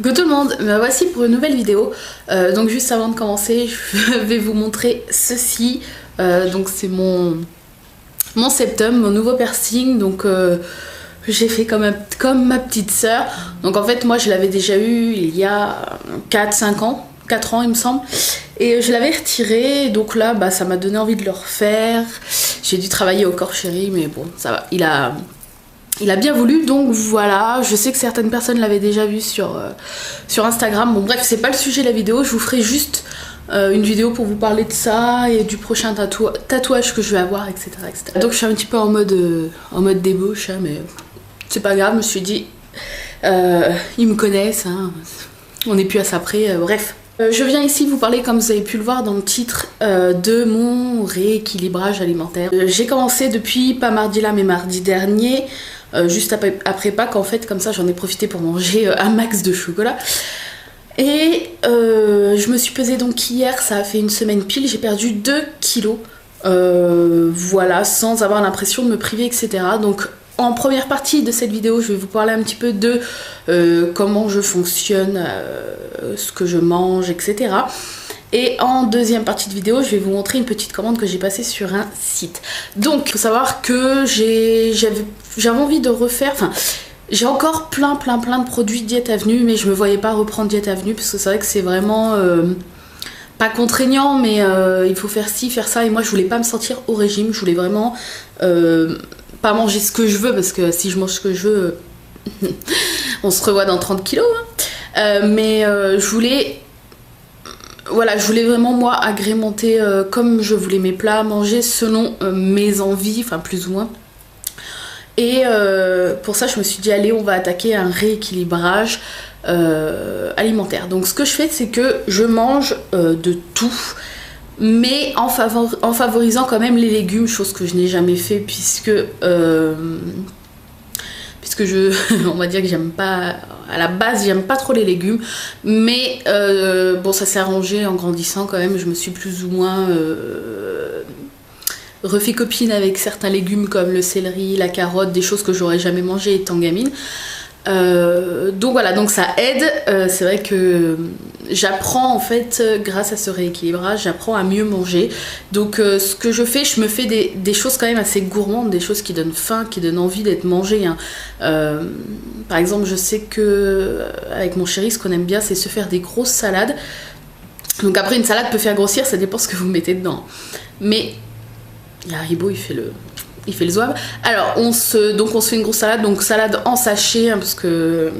Coucou tout le monde, me voici pour une nouvelle vidéo. Donc juste avant de commencer, je vais vous montrer ceci. Donc c'est mon septum, mon nouveau piercing. Donc j'ai fait comme ma petite sœur. Donc en fait moi je l'avais déjà eu il y a 4 ans il me semble. Et je l'avais retiré, donc là bah, ça m'a donné envie de le refaire. J'ai dû travailler au corps chéri, mais bon ça va, il a bien voulu, donc voilà. Je sais que certaines personnes l'avaient déjà vu sur Instagram. Bon bref, c'est pas le sujet de la vidéo, je vous ferai juste une vidéo pour vous parler de ça et du prochain tatouage que je vais avoir, etc., etc. Donc je suis un petit peu en mode débauche, hein, mais c'est pas grave, je me suis dit, ils me connaissent, hein, on n'est plus à ça près, bref. Je viens ici vous parler, comme vous avez pu le voir dans le titre, de mon rééquilibrage alimentaire. J'ai commencé depuis, pas mardi là, mais mardi dernier, juste après Pâques en fait, comme ça j'en ai profité pour manger un max de chocolat. Et je me suis pesée donc hier, ça a fait une semaine pile, j'ai perdu 2 kilos, voilà, sans avoir l'impression de me priver, etc. Donc en première partie de cette vidéo, je vais vous parler un petit peu de comment je fonctionne, ce que je mange, etc. Et en deuxième partie de vidéo, je vais vous montrer une petite commande que j'ai passée sur un site. Donc, il faut savoir que j'avais envie de refaire... Enfin, j'ai encore plein de produits Diète Avenue, mais je me voyais pas reprendre Diète Avenue, parce que c'est vrai que c'est vraiment... pas contraignant, mais il faut faire ci, faire ça. Et moi, je voulais pas me sentir au régime. Je voulais vraiment pas manger ce que je veux, parce que si je mange ce que je veux, on se revoit dans 30 kilos. Hein. Mais je voulais... Voilà, je voulais vraiment moi agrémenter comme je voulais mes plats, manger selon mes envies, enfin plus ou moins. Et pour ça je me suis dit allez, on va attaquer un rééquilibrage alimentaire. Donc ce que je fais, c'est que je mange de tout, mais en favorisant quand même les légumes, chose que je n'ai jamais fait puisque on va dire que j'aime pas, à la base j'aime pas trop les légumes, mais bon ça s'est arrangé en grandissant quand même, je me suis plus ou moins refait copine avec certains légumes comme le céleri, la carotte, des choses que j'aurais jamais mangé étant gamine. Donc voilà, donc ça aide, c'est vrai que j'apprends en fait grâce à ce rééquilibrage, j'apprends à mieux manger. Donc ce que je fais, je me fais des choses quand même assez gourmandes, des choses qui donnent faim, qui donnent envie d'être mangées, hein. Par exemple, je sais que avec mon chéri, ce qu'on aime bien, c'est se faire des grosses salades. Donc après, une salade peut faire grossir, ça dépend ce que vous mettez dedans. Mais il y a Haribo, il fait le zouave. Alors on se fait une grosse salade, donc salade en sachet, hein, parce que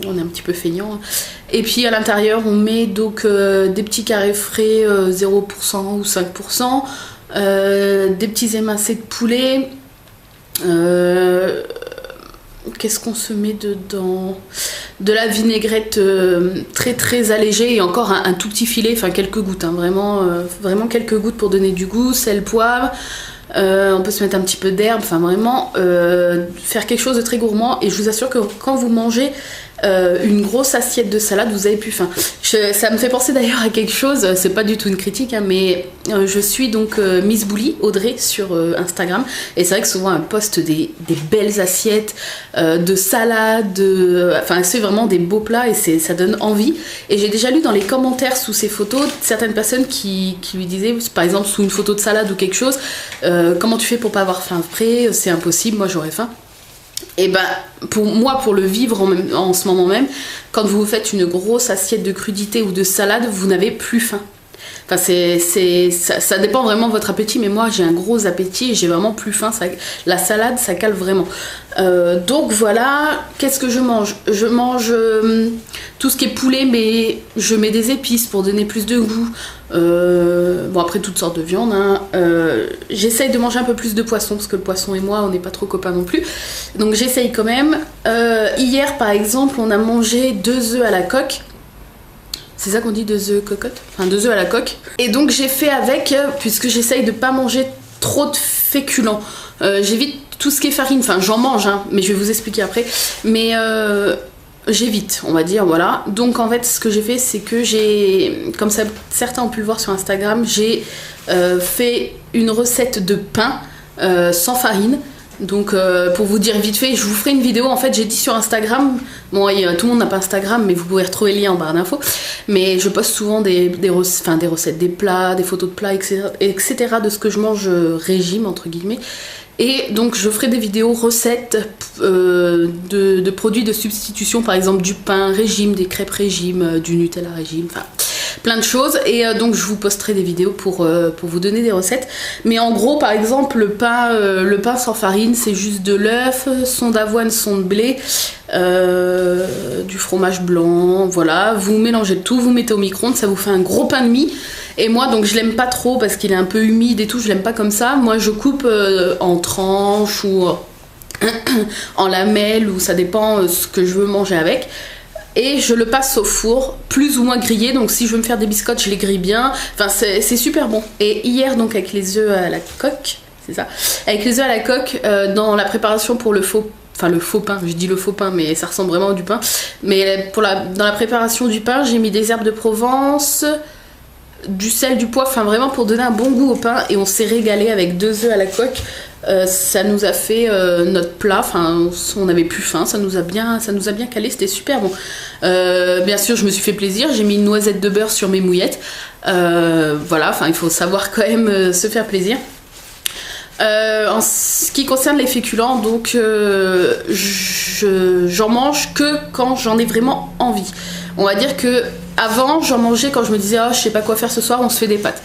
on est un petit peu feignant. Hein. Et puis à l'intérieur on met donc des petits carrés frais 0% ou 5%, des petits émincés de poulet. Qu'est-ce qu'on se met dedans? De la vinaigrette très allégée et encore un tout petit filet, enfin quelques gouttes, hein, vraiment quelques gouttes pour donner du goût, sel, poivre. On peut se mettre un petit peu d'herbe, enfin vraiment faire quelque chose de très gourmand. Et je vous assure que quand vous mangez une grosse assiette de salade, vous avez plus faim. Ça me fait penser d'ailleurs à quelque chose, c'est pas du tout une critique, hein, mais je suis donc Miss Bouli, Audrey, sur Instagram. Et c'est vrai que souvent elle poste des belles assiettes de salade, enfin c'est vraiment des beaux plats et ça donne envie. Et j'ai déjà lu dans les commentaires sous ces photos certaines personnes qui lui disaient, par exemple sous une photo de salade ou quelque chose, comment tu fais pour pas avoir faim après, c'est impossible, moi j'aurais faim. Et ben pour le vivre en ce moment même, quand vous vous faites une grosse assiette de crudité ou de salade, vous n'avez plus faim. Enfin ça dépend vraiment de votre appétit, mais moi j'ai un gros appétit et j'ai vraiment plus faim. La salade ça cale vraiment. Donc voilà, qu'est-ce que je mange? Je mange tout ce qui est poulet, mais je mets des épices pour donner plus de goût. Bon après toutes sortes de viandes, hein. J'essaye de manger un peu plus de poisson parce que le poisson et moi on n'est pas trop copains non plus, donc j'essaye quand même. Hier par exemple on a mangé 2 œufs à la coque. C'est ça qu'on dit, 2 œufs cocotte? Enfin 2 œufs à la coque. Et donc j'ai fait avec, puisque j'essaye de pas manger trop de féculents. J'évite tout ce qui est farine, enfin j'en mange, hein, mais je vais vous expliquer après. Mais j'évite, on va dire, voilà. Donc en fait ce que j'ai fait, c'est que comme ça, certains ont pu le voir sur Instagram, j'ai fait une recette de pain sans farine. Donc pour vous dire vite fait, je vous ferai une vidéo, en fait j'ai dit sur Instagram, bon tout le monde n'a pas Instagram mais vous pouvez retrouver le lien en barre d'infos, mais je poste souvent des recettes, des plats, des photos de plats, etc. de ce que je mange régime entre guillemets. Et donc je ferai des vidéos recettes de produits de substitution, par exemple du pain régime, des crêpes régime, du Nutella régime, enfin plein de choses. Et donc je vous posterai des vidéos pour vous donner des recettes. Mais en gros, par exemple, le pain sans farine, c'est juste de l'œuf, son d'avoine, son de blé, du fromage blanc, voilà. Vous mélangez tout, vous mettez au micro-ondes, ça vous fait un gros pain de mie. Et moi, donc je l'aime pas trop parce qu'il est un peu humide et tout, je l'aime pas comme ça. Moi, je coupe en tranches ou en lamelles, ou ça dépend ce que je veux manger avec. Et je le passe au four, plus ou moins grillé. Donc si je veux me faire des biscottes, je les grille bien. Enfin, c'est super bon. Et hier, donc avec les œufs à la coque, c'est ça, avec les œufs à la coque, dans la préparation pour le faux pain, je dis le faux pain mais ça ressemble vraiment à du pain, mais dans la préparation du pain, j'ai mis des herbes de Provence, du sel, du poivre, enfin vraiment pour donner un bon goût au pain, et on s'est régalé avec 2 œufs à la coque. Ça nous a fait notre plat, enfin on avait plus faim, ça nous a bien calé, c'était super bon. Bien sûr je me suis fait plaisir, j'ai mis une noisette de beurre sur mes mouillettes, voilà, enfin il faut savoir quand même se faire plaisir. En ce qui concerne les féculents, donc j'en mange que quand j'en ai vraiment envie. On va dire que avant, j'en mangeais quand je me disais, oh, je sais pas quoi faire ce soir, on se fait des pâtes.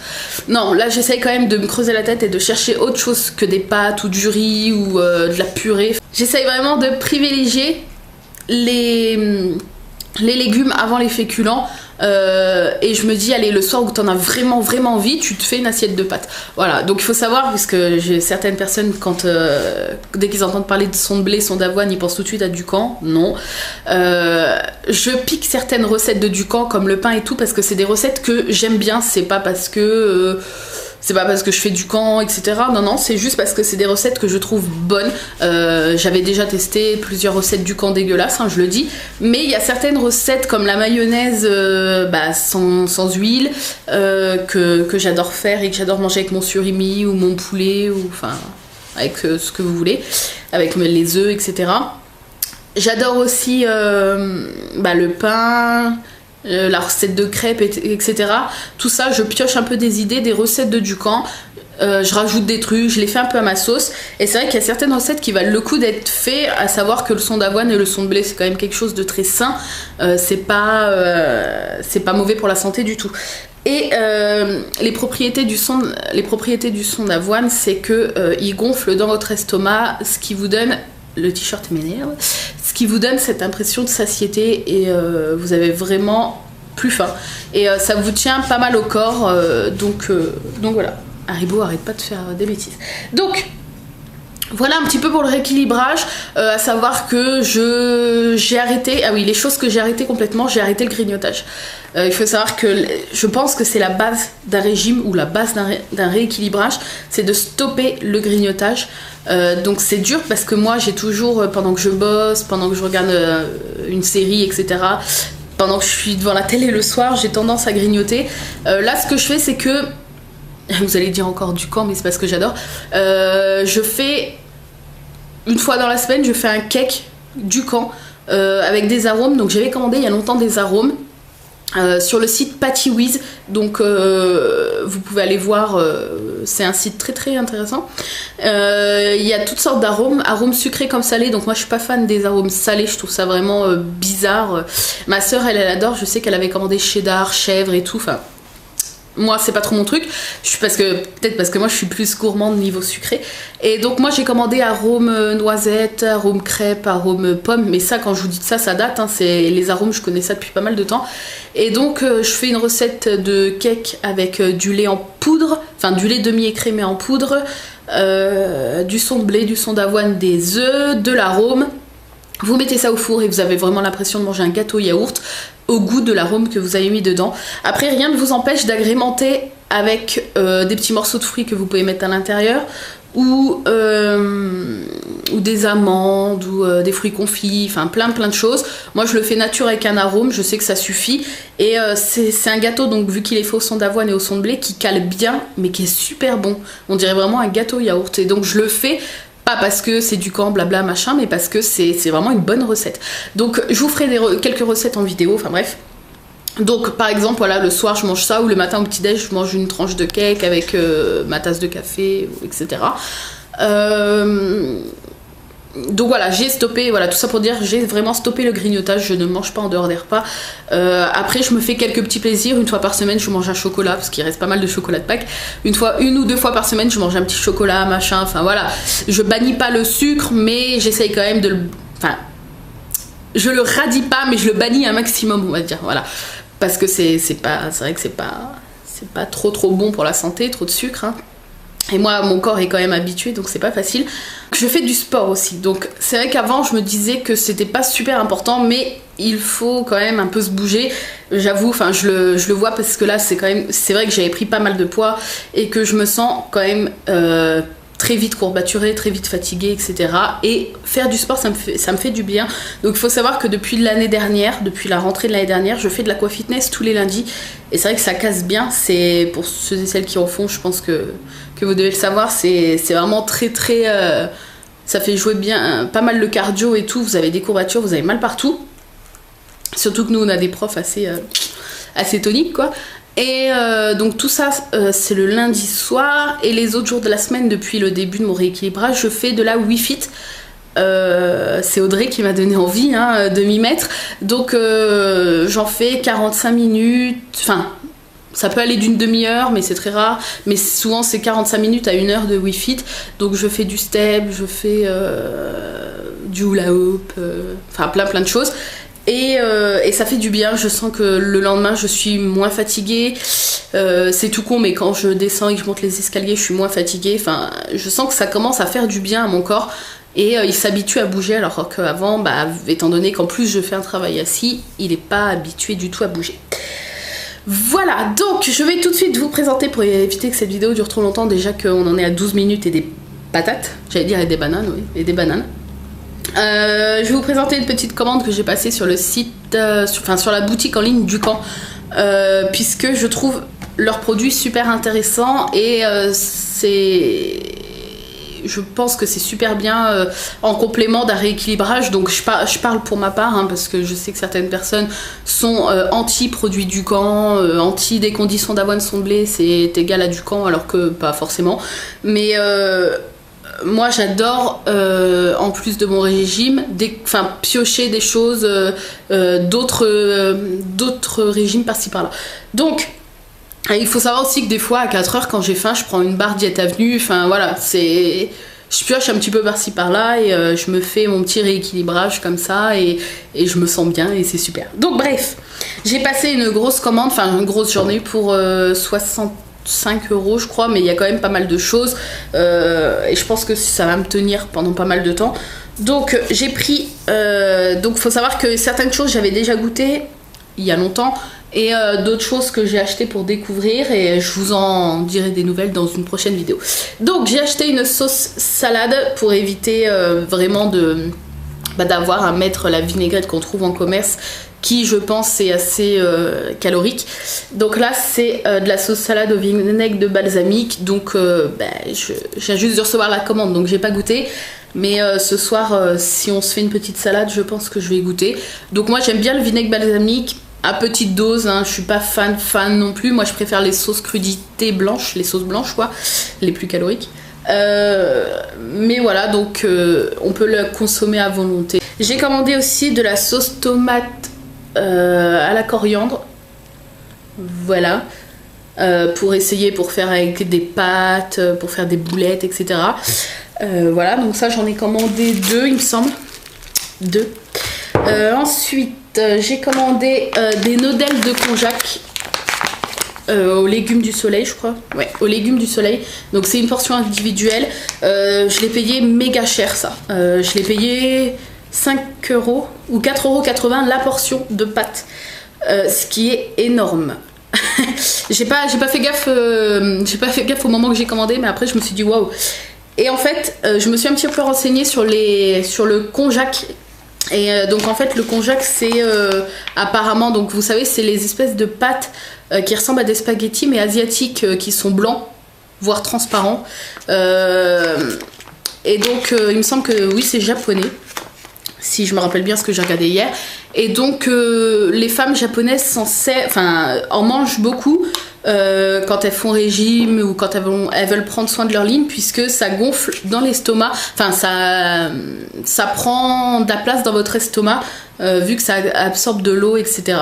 Non, là j'essaye quand même de me creuser la tête et de chercher autre chose que des pâtes ou du riz ou de la purée. J'essaye vraiment de privilégier les légumes avant les féculents. Et je me dis, allez, le soir où t'en as vraiment envie, tu te fais une assiette de pâtes. Voilà, donc il faut savoir, puisque j'ai certaines personnes, dès qu'ils entendent parler de son de blé, son d'avoine, ils pensent tout de suite à Ducamp. Non. Je pique certaines recettes de Ducamp, comme le pain et tout, parce que c'est des recettes que j'aime bien. C'est pas parce que je fais Ducamp, etc. Non, c'est juste parce que c'est des recettes que je trouve bonnes. J'avais déjà testé plusieurs recettes Ducamp dégueulasses, hein, je le dis. Mais il y a certaines recettes comme la mayonnaise sans huile que j'adore faire et que j'adore manger avec mon surimi ou mon poulet, ou enfin avec ce que vous voulez, avec les œufs, etc. J'adore aussi le pain, la recette de crêpes, etc. Tout ça, je pioche un peu des idées, des recettes de Ducamp. Je rajoute des trucs, je les fais un peu à ma sauce. Et c'est vrai qu'il y a certaines recettes qui valent le coup d'être faites, à savoir que le son d'avoine et le son de blé, c'est quand même quelque chose de très sain. C'est pas mauvais pour la santé du tout. Et les propriétés du son d'avoine, c'est que il gonfle dans votre estomac, ce qui vous donne, le t-shirt m'énerve, ce qui vous donne cette impression de satiété, et vous avez vraiment plus faim. Et ça vous tient pas mal au corps, donc voilà. Haribo, arrête pas de faire des bêtises. Donc voilà un petit peu pour le rééquilibrage, à savoir que j'ai arrêté, ah oui, les choses que j'ai arrêté complètement, j'ai arrêté le grignotage. Il faut savoir que je pense que c'est la base d'un régime, ou la base d'un rééquilibrage, c'est de stopper le grignotage. Donc c'est dur parce que moi j'ai toujours, pendant que je bosse, pendant que je regarde une série, etc., pendant que je suis devant la télé le soir, j'ai tendance à grignoter. Là ce que je fais, c'est que, vous allez dire encore Ducamp, mais c'est parce que j'adore, je fais une fois dans la semaine, je fais un cake Ducamp avec des arômes. Donc j'avais commandé il y a longtemps des arômes sur le site Pattywiz, donc vous pouvez aller voir, c'est un site très intéressant. Il y a toutes sortes d'arômes, arômes sucrés comme salés. Donc moi je suis pas fan des arômes salés, je trouve ça vraiment bizarre. Ma soeur elle adore, je sais qu'elle avait commandé cheddar, chèvre et tout, enfin moi c'est pas trop mon truc, peut-être parce que moi je suis plus gourmande niveau sucré. Et donc moi j'ai commandé arôme noisette, arôme crêpe, arôme pomme. Mais ça, quand je vous dis ça, ça date, hein, c'est les arômes, je connais ça depuis pas mal de temps. Et donc je fais une recette de cake avec du lait en poudre, enfin du lait demi-écrémé en poudre, du son de blé, du son d'avoine, des œufs, de l'arôme. Vous mettez ça au four et vous avez vraiment l'impression de manger un gâteau yaourt au goût de l'arôme que vous avez mis dedans. Après, rien ne vous empêche d'agrémenter avec des petits morceaux de fruits que vous pouvez mettre à l'intérieur, ou des amandes, ou des fruits confits, enfin plein de choses. Moi je le fais nature avec un arôme, je sais que ça suffit. Et c'est un gâteau, donc vu qu'il est fait au son d'avoine et au son de blé, qui cale bien, mais qui est super bon. On dirait vraiment un gâteau yaourt. Et donc je le fais Pas parce que c'est du camp, blabla, machin, mais parce que c'est vraiment une bonne recette. Donc je vous ferai quelques recettes en vidéo, enfin bref. Donc par exemple, voilà, le soir je mange ça, ou le matin au petit-déj je mange une tranche de cake avec ma tasse de café, etc. Donc voilà, j'ai stoppé, voilà, tout ça pour dire, j'ai vraiment stoppé le grignotage, je ne mange pas en dehors des repas. Après, je me fais quelques petits plaisirs, une fois par semaine, je mange un chocolat, parce qu'il reste pas mal de chocolat de Pâques. Une ou deux fois par semaine, je mange un petit chocolat, machin, enfin voilà. Je bannis pas le sucre, mais j'essaye quand même de le... Enfin, je le radie pas, mais je le bannis un maximum, on va dire, voilà. Parce que c'est vrai que c'est pas trop bon pour la santé, trop de sucre, hein. Et moi, mon corps est quand même habitué, donc c'est pas facile. Je fais du sport aussi, donc c'est vrai qu'avant, je me disais que c'était pas super important, mais il faut quand même un peu se bouger. J'avoue, enfin, je le vois parce que là, c'est vrai que j'avais pris pas mal de poids et que je me sens quand même très vite courbaturée, très vite fatiguée, etc. Et faire du sport, ça me fait du bien. Donc il faut savoir que depuis l'année dernière, depuis la rentrée de l'année dernière, je fais de l'aquafitness tous les lundis. Et c'est vrai que ça casse bien. C'est pour ceux et celles qui en font, je pense que vous devez le savoir, c'est vraiment très ça fait jouer bien, pas mal le cardio et tout. Vous avez des courbatures, vous avez mal partout. Surtout que nous on a des profs assez toniques, quoi. Et donc tout ça c'est le lundi soir, et les autres jours de la semaine depuis le début de mon rééquilibrage, je fais de la WeFit. C'est Audrey qui m'a donné envie de m'y mettre. Donc j'en fais 45 minutes, enfin ça peut aller d'une demi-heure, mais c'est très rare. Mais souvent c'est 45 minutes à 1 heure de WeFit. Donc je fais du step, je fais du hula hoop, enfin plein de choses. Et ça fait du bien, je sens que le lendemain je suis moins fatiguée. C'est tout con, mais quand je descends et que je monte les escaliers, je suis moins fatiguée. Enfin, je sens que ça commence à faire du bien à mon corps. Et il s'habitue à bouger, alors qu'avant, étant donné qu'en plus je fais un travail assis, il n'est pas habitué du tout à bouger. Voilà, donc je vais tout de suite vous présenter, pour éviter que cette vidéo dure trop longtemps, déjà qu'on en est à 12 minutes et des patates, j'allais dire et des bananes, oui, et des bananes. Je vais vous présenter une petite commande que j'ai passée sur le site, sur la boutique en ligne du camp, puisque je trouve leurs produits super intéressants et je pense que c'est super bien en complément d'un rééquilibrage. Donc je parle pour ma part, parce que je sais que certaines personnes sont anti-produits du camp, anti des conditions d'avoine son blé, c'est égal à du camp, alors que pas forcément. Mais moi j'adore, en plus de mon régime, piocher des choses d'autres régimes par-ci par-là. Donc il faut savoir aussi que des fois à 4 heures, quand j'ai faim, je prends une barre Diète Avenue, enfin voilà, je pioche un petit peu par-ci par-là et je me fais mon petit rééquilibrage comme ça et je me sens bien et c'est super. Donc bref, j'ai passé une grosse commande, enfin une grosse journée pour 65 € je crois, mais il y a quand même pas mal de choses et je pense que ça va me tenir pendant pas mal de temps. Donc j'ai pris, donc faut savoir que certaines choses j'avais déjà goûté il y a longtemps, et d'autres choses que j'ai acheté pour découvrir, et je vous en dirai des nouvelles dans une prochaine vidéo. Donc j'ai acheté une sauce salade pour éviter vraiment d'avoir à mettre la vinaigrette qu'on trouve en commerce, qui je pense est assez calorique. Donc là c'est de la sauce salade au vinaigre de balsamique. Donc je viens juste de recevoir la commande, donc j'ai pas goûté. Mais ce soir, si on se fait une petite salade, je pense que je vais goûter. Donc moi j'aime bien le vinaigre balsamique à petite dose, je suis pas fan non plus. Moi je préfère les sauces crudités blanches, les sauces blanches quoi, les plus caloriques. Mais voilà, donc on peut le consommer à volonté. J'ai commandé aussi de la sauce tomate à la coriandre, voilà, pour faire avec des pâtes, pour faire des boulettes, etc. Voilà, donc ça j'en ai commandé 2 il me semble, 2. Ensuite j'ai commandé des nodelles de konjac aux légumes du soleil, je crois. Ouais, aux légumes du soleil. Donc c'est une portion individuelle. Je l'ai payé méga cher ça. Je l'ai payé 5 € ou 4,80 € la portion de pâtes. Ce qui est énorme. j'ai pas fait gaffe au moment que j'ai commandé, mais après je me suis dit waouh. Et en fait, je me suis un petit peu renseignée sur le konjac. Et donc en fait le konjac c'est apparemment, donc vous savez, c'est les espèces de pâtes qui ressemblent à des spaghettis mais asiatiques, qui sont blancs voire transparents, Et donc il me semble que oui, c'est japonais, si je me rappelle bien ce que j'ai regardé hier. Et donc les femmes japonaises en mangent beaucoup quand elles font régime ou quand elles veulent prendre soin de leur ligne, puisque ça gonfle dans l'estomac, enfin ça prend de la place dans votre estomac vu que ça absorbe de l'eau, etc.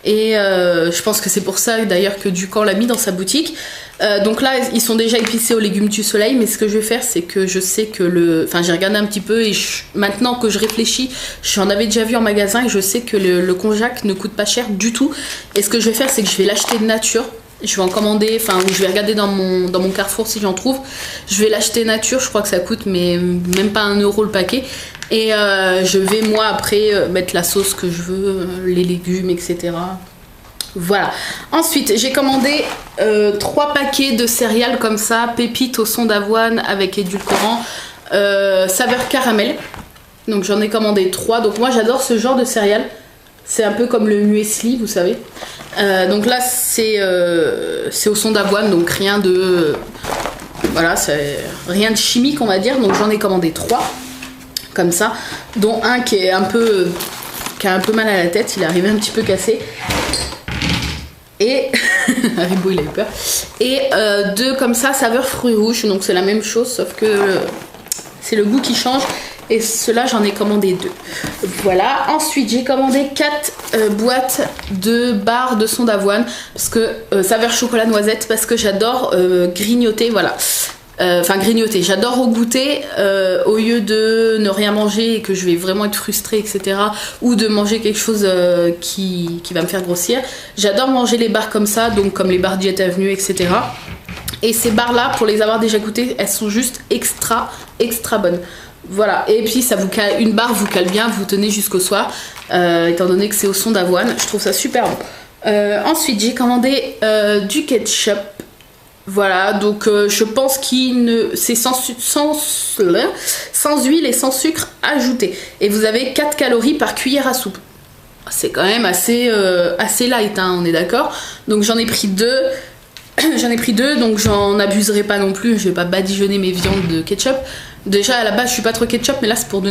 Et je pense que c'est pour ça d'ailleurs que Ducamp l'a mis dans sa boutique. Donc là ils sont déjà épicés aux légumes du soleil, mais ce que je vais faire c'est que je sais que j'ai regardé un petit peu et maintenant que je réfléchis, j'en avais déjà vu en magasin et je sais que le konjac ne coûte pas cher du tout. Et ce que je vais faire c'est que je vais l'acheter de nature. Je vais en commander, ou je vais regarder dans mon Carrefour si j'en trouve. Je vais l'acheter nature, je crois que ça coûte mais même pas 1 € le paquet. Et je vais moi après mettre la sauce que je veux, les légumes, etc. Voilà. Ensuite, j'ai commandé 3 paquets de céréales comme ça, pépites au son d'avoine avec édulcorant, saveur caramel. Donc j'en ai commandé 3. Donc moi j'adore ce genre de céréales. C'est un peu comme le muesli, vous savez. Donc là c'est au son d'avoine, donc rien de rien de chimique on va dire. Donc j'en ai commandé 3 comme ça, dont un qui a un peu mal à la tête, il est arrivé un petit peu cassé. Et Haribo il a eu peur. Et 2 comme ça saveur fruits rouges, donc c'est la même chose sauf que c'est le goût qui change. Et ceux-là j'en ai commandé 2. Voilà. Ensuite j'ai commandé 4 boîtes de barres de son d'avoine, parce que saveur chocolat noisette, parce que j'adore grignoter, voilà. Grignoter, j'adore au goûter, au lieu de ne rien manger et que je vais vraiment être frustrée, etc. Ou de manger quelque chose qui va me faire grossir. J'adore manger les barres comme ça, donc comme les barres Diète Avenue, etc. Et ces barres là, pour les avoir déjà goûtées, elles sont juste extra bonnes. Voilà, et puis ça vous cale, une barre vous cale bien, vous tenez jusqu'au soir, étant donné que c'est au son d'avoine, je trouve ça super bon. Ensuite j'ai commandé du ketchup. Voilà, donc je pense c'est sans huile et sans sucre ajouté. Et vous avez 4 calories par cuillère à soupe. C'est quand même assez light, hein, on est d'accord. Donc j'en ai pris 2. Donc j'en abuserai pas non plus. Je vais pas badigeonner mes viandes de ketchup. Déjà à la base je suis pas trop ketchup, mais là c'est pour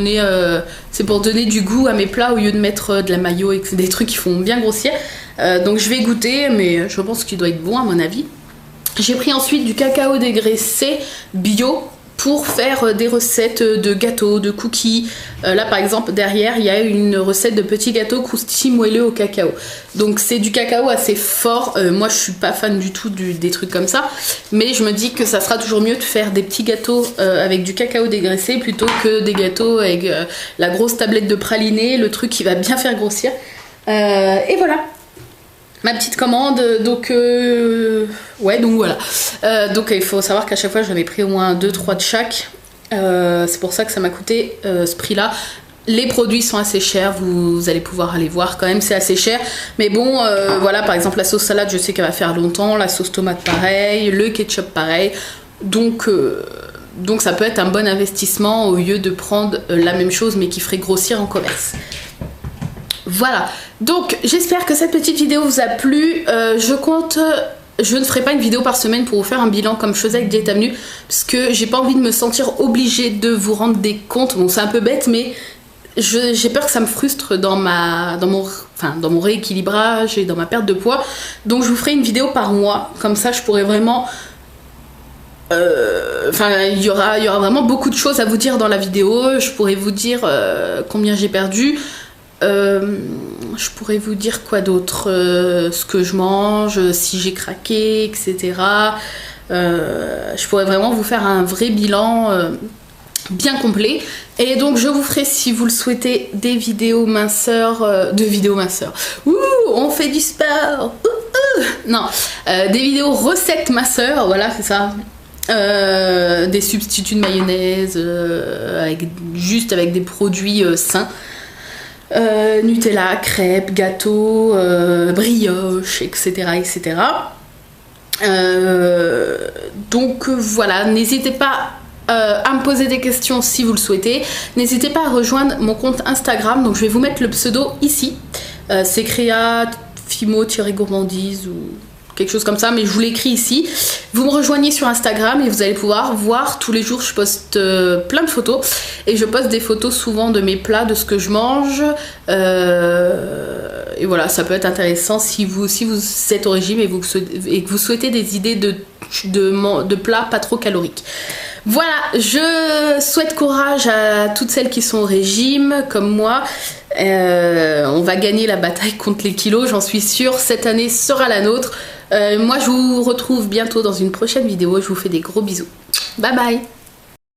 donner du goût à mes plats au lieu de mettre de la mayo et des trucs qui font bien grossir. Donc je vais goûter, mais je pense qu'il doit être bon à mon avis. J'ai pris ensuite du cacao dégraissé bio pour faire des recettes de gâteaux, de cookies. Là par exemple derrière il y a une recette de petits gâteaux croustilles moelleux au cacao. Donc c'est du cacao assez fort. Moi je suis pas fan du tout des trucs comme ça, mais je me dis que ça sera toujours mieux de faire des petits gâteaux avec du cacao dégraissé plutôt que des gâteaux avec la grosse tablette de praliné, le truc qui va bien faire grossir. Et voilà ma petite commande. Donc donc voilà. Donc il faut savoir qu'à chaque fois j'en ai pris au moins 2-3 de chaque. C'est pour ça que ça m'a coûté ce prix là. Les produits sont assez chers, vous allez pouvoir aller voir quand même, c'est assez cher. Mais bon, voilà, par exemple la sauce salade, je sais qu'elle va faire longtemps, la sauce tomate pareil, le ketchup pareil. Donc ça peut être un bon investissement au lieu de prendre la même chose mais qui ferait grossir en commerce. Voilà, donc j'espère que cette petite vidéo vous a plu. Je ne ferai pas une vidéo par semaine pour vous faire un bilan comme je faisais avec Diète Avenue, parce que j'ai pas envie de me sentir obligée de vous rendre des comptes. Bon, c'est un peu bête, mais j'ai peur que ça me frustre dans mon rééquilibrage et dans ma perte de poids. Donc je vous ferai une vidéo par mois, comme ça je pourrai vraiment... il y aura vraiment beaucoup de choses à vous dire dans la vidéo. Je pourrais vous dire combien j'ai perdu. Je pourrais vous dire quoi d'autre, ce que je mange, si j'ai craqué, etc. Je pourrais vraiment vous faire un vrai bilan bien complet. Et donc je vous ferai, si vous le souhaitez, des vidéos minceurs, Ouh, on fait du sport. Non, des vidéos recettes minceurs, voilà, c'est ça. Des substituts de mayonnaise juste avec des produits sains. Nutella, crêpes, gâteaux, brioches, etc. Donc voilà, n'hésitez pas à me poser des questions si vous le souhaitez. N'hésitez pas à rejoindre mon compte Instagram, donc je vais vous mettre le pseudo ici. C'est créa-fimo-gourmandise ou quelque chose comme ça, mais je vous l'écris ici. Vous me rejoignez sur Instagram et vous allez pouvoir voir tous les jours, je poste plein de photos et je poste des photos souvent de mes plats, de ce que je mange. Et voilà, ça peut être intéressant si vous êtes au régime et que vous souhaitez des idées de plats pas trop caloriques. Voilà, je souhaite courage à toutes celles qui sont au régime comme moi. On va gagner la bataille contre les kilos, j'en suis sûre. Cette année sera la nôtre. Moi je vous retrouve bientôt dans une prochaine vidéo. Je vous fais des gros bisous. Bye bye.